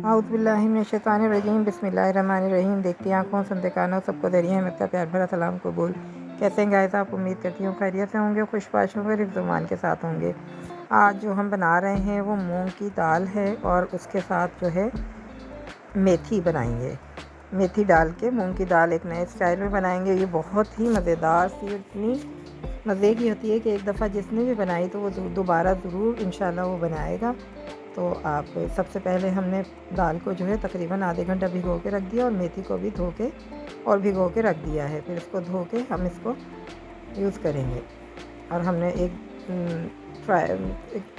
औज़ुबिल्लाहिमिनश्शैतानिर्रजीम बिस्मिल्लाहिर्रहमानिर्रहीम। देखती आँखों सुनते कानों सबको दरिया में इतना प्यार भरा सलाम कबूल। कैसे हैं गाइस आप? उम्मीद करती हूँ खैरियत से होंगे, खुशबाश होंगे, रिफ्ज़-ओ-मान के साथ होंगे। आज जो हम बना रहे हैं वो मूंग की दाल है और उसके साथ जो है मेथी बनाएंगे। मेथी डाल के मूंग की दाल एक नए स्टाइल में बनाएंगे। ये बहुत ही मज़ेदार सी, इतनी मज़े की होती है कि एक दफ़ा जिसने भी बनाई तो वो दोबारा ज़रूर इंशाल्लाह वो बनाएगा। तो आप सबसे पहले हमने दाल को जो है तकरीबन आधे घंटा भिगो के रख दिया और मेथी को भी धो के और भिगो के रख दिया है। फिर इसको धो के हम इसको यूज़ करेंगे। और हमने एक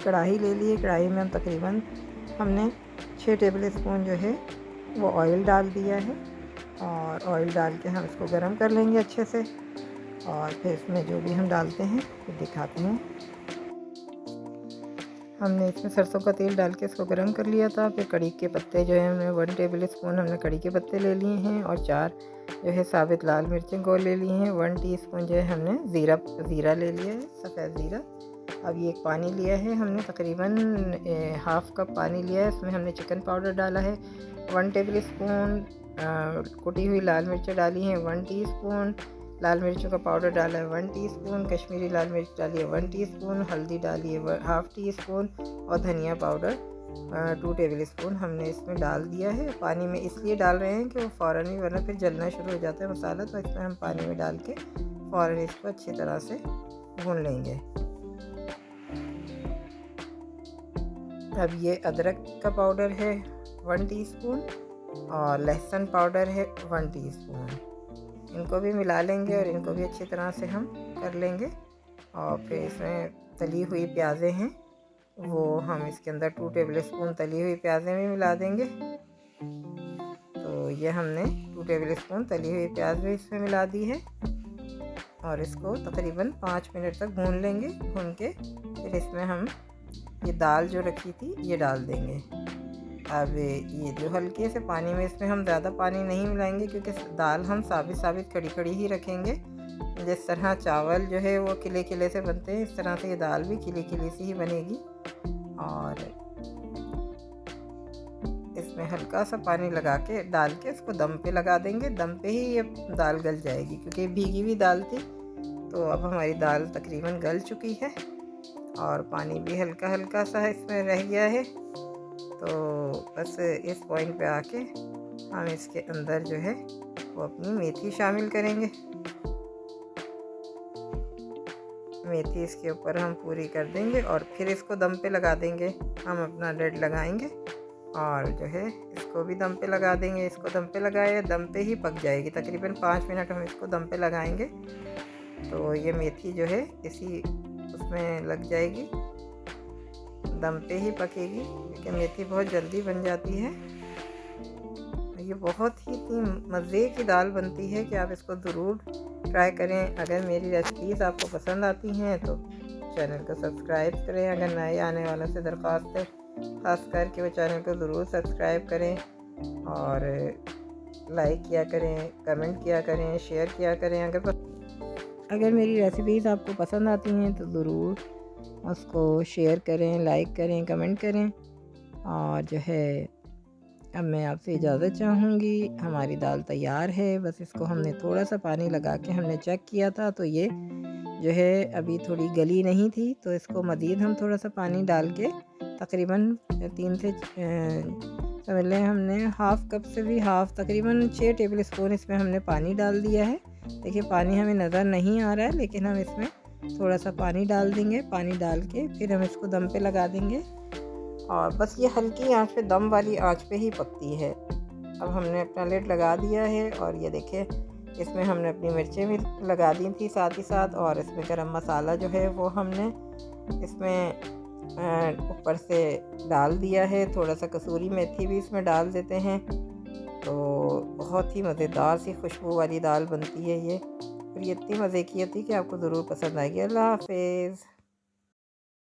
कढ़ाई ले ली है। कढ़ाई में हम तकरीबन हमने 6 टेबल स्पून जो है वो ऑयल डाल दिया है और ऑयल डाल के हम इसको गरम कर लेंगे अच्छे से। और फिर इसमें जो भी हम डालते हैं फिर दिखाते हैं। हमने इसमें सरसों का तेल डाल के इसको गरम कर लिया था। फिर कड़ी के पत्ते जो है हमने 1 टेबल स्पून हमने कड़ी के पत्ते ले लिए हैं और 4 जो है साबित लाल मिर्चें को ले ली हैं। 1 टीस्पून जो है हमने ज़ीरा ले लिया है, सफ़ेद ज़ीरा। अब ये एक पानी लिया है हमने, तकरीबन हाफ़ कप पानी लिया है। इसमें हमने चिकन पाउडर डाला है 1 टेबल स्पून, कुटी हुई लाल मिर्चें डाली हैं 1 टीस्पून, लाल मिर्चों का पाउडर डाला है 1 टीस्पून, कश्मीरी लाल मिर्च डाली है 1 टीस्पून, हल्दी डाली है हाफ़ टीस्पून और धनिया पाउडर 2 टेबल स्पून हमने इसमें डाल दिया है। पानी में इसलिए डाल रहे हैं कि वो फ़ौरन ही, वरना फिर जलना शुरू हो जाता है मसाला, तो इसमें हम पानी में डाल के फ़ौरन इसको अच्छी तरह से भून लेंगे। अब ये अदरक का पाउडर है 1 टीस्पून और लहसुन पाउडर है 1 टीस्पून। इनको भी मिला लेंगे और इनको भी अच्छी तरह से हम कर लेंगे। और फिर इसमें तली हुई प्याज़ें हैं वो हम इसके अंदर 2 टेबल स्पून तली हुई प्याज़ें भी मिला देंगे। तो ये हमने 2 टेबल स्पून तली हुई प्याज भी इसमें मिला दी है और इसको तकरीबन 5 मिनट तक भून लेंगे। भून के फिर इसमें हम ये दाल जो रखी थी ये डाल देंगे। अब ये जो हल्के से पानी में, इसमें हम ज़्यादा पानी नहीं मिलाएंगे क्योंकि दाल हम साबित खड़ी ही रखेंगे। जिस तरह चावल जो है वो खिले खिले से बनते हैं, इस तरह से ये दाल भी खिली खिली सी ही बनेगी। और इसमें हल्का सा पानी लगा के डाल के इसको दम पे लगा देंगे। दम पे ही ये दाल गल जाएगी क्योंकि भीगी हुई दाल थी। तो अब हमारी दाल तकरीबन गल चुकी है और पानी भी हल्का हल्का सा इसमें रह गया है। तो बस इस पॉइंट पे आके हम इसके अंदर जो है वो अपनी मेथी शामिल करेंगे। मेथी इसके ऊपर हम पूरी कर देंगे और फिर इसको दम पे लगा देंगे। हम अपना लिड लगाएंगे और जो है इसको भी दम पे लगा देंगे। इसको दम पे लगाए, दम पे ही पक जाएगी। तकरीबन 5 मिनट हम इसको दम पे लगाएंगे तो ये मेथी जो है इसी उसमें लग जाएगी, दम पे ही पकेगी क्योंकि मेथी बहुत जल्दी बन जाती है। ये बहुत ही इतनी मज़े की दाल बनती है कि आप इसको ज़रूर ट्राई करें। अगर मेरी रेसिपीज़ आपको पसंद आती हैं तो चैनल को सब्सक्राइब करें। अगर नए आने वालों से दरख्वास्त है ख़ास कर कि वो चैनल को ज़रूर सब्सक्राइब करें और लाइक किया करें, कमेंट किया करें, शेयर किया करें। अगर मेरी रेसिपीज़ आपको पसंद आती हैं तो ज़रूर उसको शेयर करें, लाइक करें, कमेंट करें। और जो है अब मैं आपसे इजाज़त चाहूँगी। हमारी दाल तैयार है। बस इसको हमने थोड़ा सा पानी लगा के हमने चेक किया था तो ये जो है अभी थोड़ी गली नहीं थी, तो इसको मज़ीद हम थोड़ा सा पानी डाल के तकरीबन 3 से समझ लें हमने हाफ़ कप से भी हाफ़, तकरीबन 6 टेबल स्पून इसमें हमने पानी डाल दिया है। देखिए पानी हमें नज़र नहीं आ रहा है लेकिन हम इसमें थोड़ा सा पानी डाल देंगे। पानी डाल के फिर हम इसको दम पे लगा देंगे और बस ये हल्की आंच पे, दम वाली आंच पे ही पकती है। अब हमने अपना लिड लगा दिया है और ये देखिए इसमें हमने अपनी मिर्चें भी लगा दी थी साथ ही साथ। और इसमें गरम मसाला जो है वो हमने इसमें ऊपर से डाल दिया है। थोड़ा सा कसूरी मेथी भी इसमें डाल देते हैं तो बहुत ही मज़ेदार सी खुशबू वाली दाल बनती है ये। और ये इतनी मज़े की होती है कि आपको ज़रूर पसंद आएगी। अल्लाह हाफ़िज़।